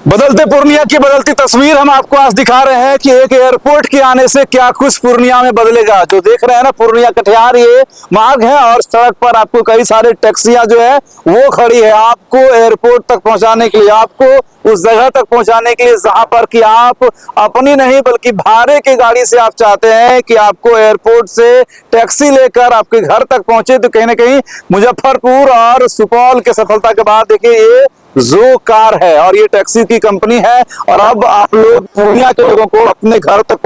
बदलते पूर्णिया की बदलती तस्वीर हम आपको आज दिखा रहे हैं कि एक एयरपोर्ट के आने से क्या कुछ पूर्णिया में बदलेगा। जो देख रहे हैं ना, पूर्णिया कटिहार ये मार्ग है और सड़क पर आपको कई सारे टैक्सियां जो है वो खड़ी है आपको एयरपोर्ट तक पहुंचाने के लिए, आपको उस जगह तक पहुंचाने के लिए जहां पर कि आप अपनी नहीं बल्कि भाड़े की गाड़ी से आप चाहते हैं कि आपको एयरपोर्ट से टैक्सी लेकर आपके घर तक पहुंचे। तो कहीं ना कहीं मुजफ्फरपुर और सुपौल के सफलता के बाद देखिए ये जो कार है और ये टैक्सी की कंपनी है और अब आप लोग पूर्णिया के लोगों को अपने घर तक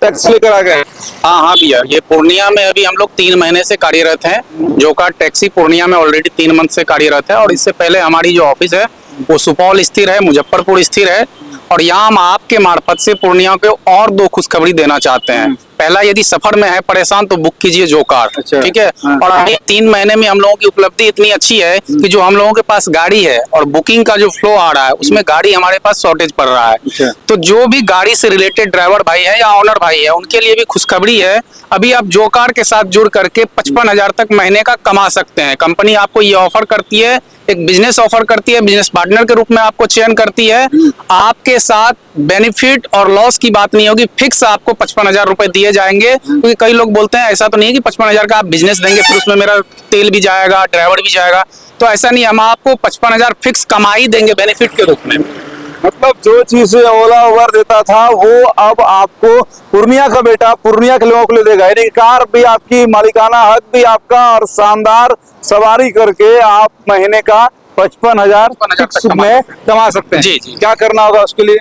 टैक्सी लेकर आ गए। हाँ भैया, ये पूर्णिया में अभी हम लोग 3 महीने से कार्यरत हैं। जो कार टैक्सी पूर्णिया में ऑलरेडी 3 मंथ से कार्यरत है और इससे पहले हमारी जो ऑफिस है वो सुपौल स्थिर है, मुजफ्फरपुर स्थिर है। और यहाँ हम आपके मार्फत से पूर्णिया को और 2 खुशखबरी देना चाहते हैं। पहला, यदि सफर में है परेशान तो बुक कीजिए जो कार, ठीक है। और अभी 3 महीने में हम लोगों की उपलब्धि इतनी अच्छी है कि जो हम लोगों के पास गाड़ी है और बुकिंग का जो फ्लो आ रहा है उसमें गाड़ी हमारे पास शॉर्टेज पड़ रहा है। तो जो भी गाड़ी से रिलेटेड ड्राइवर भाई है या ऑनर भाई है उनके लिए भी खुशखबरी है। अभी आप जो कार के साथ जुड़ करके 55,000 तक महीने का कमा सकते हैं। कंपनी आपको ये ऑफर करती है, एक बिजनेस ऑफर करती है, बिजनेस पार्टनर के रूप में आपको चयन करती है। आपके साथ बेनिफिट और लॉस की बात नहीं होगी, फिक्स आपको 55,000 रुपए दिए जाएंगे। क्योंकि कई लोग बोलते हैं ऐसा तो नहीं है कि 55,000 का आप बिजनेस देंगे फिर उसमें मेरा तेल भी जाएगा, ड्राइवर भी जाएगा। तो ऐसा नहीं, हम आपको 55,000 फिक्स कमाई देंगे बेनिफिट के रूप में। मतलब जो चीजें ओला उबर देता था वो अब आपको पूर्णिया का बेटा पूर्णिया के लोगों को ले देगा। यानी कार भी आपकी, मालिकाना हक भी आपका और शानदार सवारी करके आप महीने का 55,000 में कमा सकते हैं। जी जी। क्या करना होगा उसके लिए?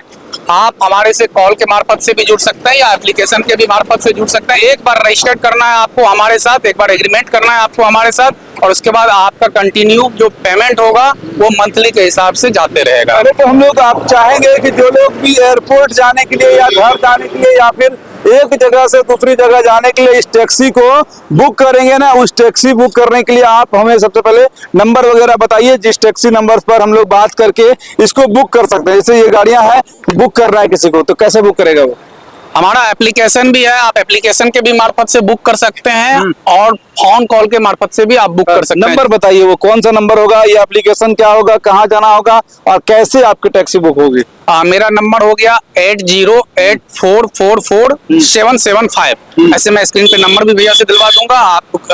आप हमारे से कॉल के मार्फत से भी जुड़ सकते हैं या एप्लीकेशन के भी मार्फत से जुड़ सकते हैं। एक बार रजिस्टर करना है आपको हमारे साथ, एक बार एग्रीमेंट करना है आपको हमारे साथ, और उसके बाद आपका कंटिन्यू जो पेमेंट होगा वो मंथली के हिसाब से जाते रहेगा। अरे तो हम लोग आप चाहेंगे कि जो लोग भी एयरपोर्ट जाने के लिए या घर जाने के लिए या फिर एक जगह से दूसरी जगह जाने के लिए इस टैक्सी को बुक करेंगे ना, उस टैक्सी बुक करने के लिए आप हमें सबसे पहले नंबर वगैरह बताइए जिस टैक्सी नंबर पर हम लोग बात करके इसको बुक कर सकते हैं। जैसे ये गाड़ियां हैं, बुक कर रहा है किसी को तो कैसे बुक करेगा वो? हमारा एप्लीकेशन भी है, आप एप्लीकेशन के भी मार्फत से बुक कर सकते हैं और फोन कॉल के मार्फत से भी आप बुक कर सकते हैं। नंबर बताइए वो कौन सा नंबर होगा, ये एप्लीकेशन क्या होगा, कहाँ जाना होगा और कैसे आपकी टैक्सी बुक होगी? मेरा नंबर हो गया 8084447775। ऐसे मैं स्क्रीन पे नंबर भी भैया से दिलवा दूंगा,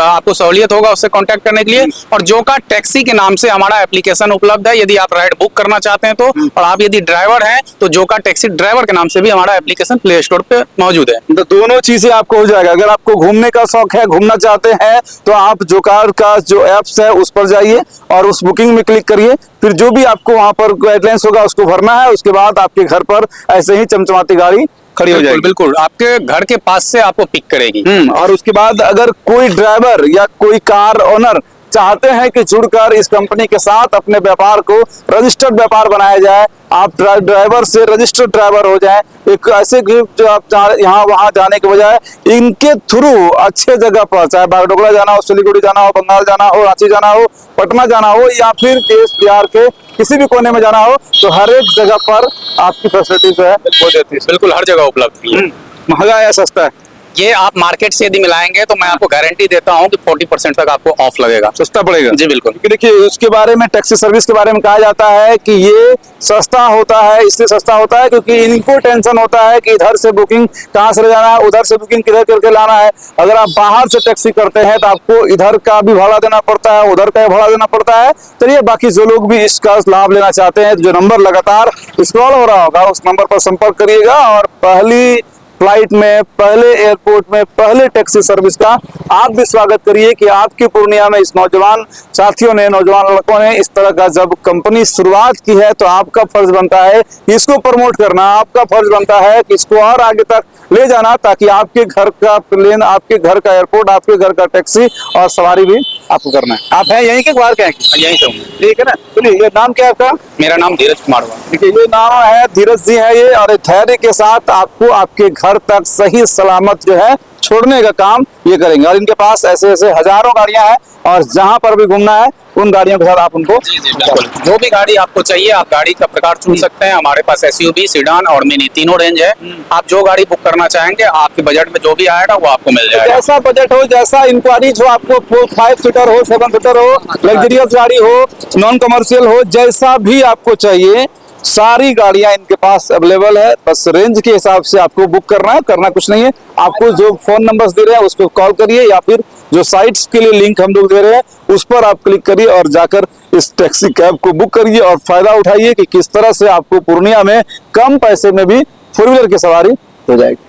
आपको सहूलियत होगा उससे कांटेक्ट करने के लिए। और जो का टैक्सी के नाम से हमारा एप्लीकेशन उपलब्ध है, यदि आप राइड बुक करना चाहते हैं तो, और आप यदि ड्राइवर हैं तो जो का टैक्सी ड्राइवर के नाम से भी हमारा एप्लीकेशन प्ले स्टोर पे मौजूद है। तो दोनों चीजें आपको हो जाएगा। अगर आपको घूमने का शौक है, घूमना चाहते हैं तो आप जो कार का जो एप्स है उस पर जाइए और उस बुकिंग में क्लिक करिए। फिर जो भी आपको वहां पर गाइडलाइंस होगा उसको भरना है। उसके बाद आपके घर पर ऐसे ही चमचमाती गाड़ी खड़ी हो जाएगी। बिल्कुल आपके घर के पास से आपको पिक करेगी। और उसके बाद अगर कोई ड्राइवर या कोई कार ओनर चाहते हैं कि जुड़कर इस कंपनी के साथ अपने व्यापार को रजिस्टर्ड व्यापार बनाया जाए, आप ड्राइवर से रजिस्टर्ड ड्राइवर हो जाएं, एक ऐसे गिफ्ट जो आप यहाँ वहाँ जाने के बजाय इनके थ्रू अच्छे जगह पर, चाहे बागडोगरा जाना हो, सिलीगुड़ी जाना हो, बंगाल जाना हो, रांची जाना हो, पटना जाना हो या फिर देश बिहार के किसी भी कोने में जाना हो, तो हर एक जगह पर आपकी फैसिलिटी जो है वो देती है। बिल्कुल हर जगह उपलब्ध है। महंगा या सस्ता है? ये आप मार्केट से यदि मिलाएंगे तो मैं आपको गारंटी देता हूं कि 40% तक आपको ऑफ लगेगा। सस्ता पड़ेगा जी बिल्कुल। देखिए उसके बारे में, टैक्सी सर्विस के बारे में कहा जाता है कि ये सस्ता होता है। इसलिए सस्ता होता है क्योंकि इनको टेंशन होता है कि इधर से बुकिंग कहाँ से ले जाना है, उधर से बुकिंग किधर करके लाना है। अगर आप बाहर से टैक्सी करते हैं तो आपको इधर का भी भाड़ा देना पड़ता है, उधर का भी भाड़ा देना पड़ता है। चलिए बाकी जो लोग भी इसका लाभ लेना चाहते हैं, जो नंबर लगातार स्क्रॉल हो रहा होगा उस नंबर पर संपर्क करिएगा और पहली फ्लाइट में, पहले एयरपोर्ट में, पहले टैक्सी सर्विस का आप भी स्वागत करिए कि आपकी पूर्णिया में इस नौजवान साथियों ने, नौजवान लड़कों ने इस तरह का जब कंपनी शुरुआत की है तो आपका फर्ज बनता है इसको प्रमोट करना, आपका फर्ज बनता है कि इसको और आगे तक ले जाना ताकि आपके घर का प्लेन, आपके घर का एयरपोर्ट, आपके घर का टैक्सी और सवारी भी आपको करना है। आप हैं यहीं के बाहर के हैं? यहीं से हूँ। ठीक है ना। चलिए ये नाम क्या है आपका? मेरा नाम धीरज कुमार हुआ। देखिए ये नाम है, धीरज जी है ये, और धैर्य के साथ आपको आपके घर तक सही सलामत जो है छोड़ने का काम ये करेंगे। और इनके पास ऐसे ऐसे हजारों गाड़ियां हैं और जहां पर भी घूमना है उन गाड़ियों के साथ आप उनको जो भी गाड़ी आपको चाहिए आप गाड़ी का प्रकार चुन सकते हैं। हमारे पास एसयूवी, सीडान और मिनी तीनों रेंज है। आप जो गाड़ी बुक करना चाहेंगे आपके बजट में जो भी आएगा वो आपको मिल जाएगा। जैसा बजट हो, जैसा इंक्वायरीज हो, आपको 5 सीटर हो, 7 सीटर हो, लग्जरियस गाड़ी हो, नॉन कमर्शियल हो, जैसा भी आपको चाहिए सारी गाड़ियां इनके पास अवेलेबल है। बस रेंज के हिसाब से आपको बुक करना है, करना कुछ नहीं है। आपको जो फोन नंबर्स दे रहे हैं उस पर कॉल करिए या फिर जो साइट्स के लिए लिंक हम लोग दे रहे हैं उस पर आप क्लिक करिए और जाकर इस टैक्सी कैब को बुक करिए और फायदा उठाइए कि किस तरह से आपको पूर्णिया में कम पैसे में भी 4 व्हीलर की सवारी हो जाएगी।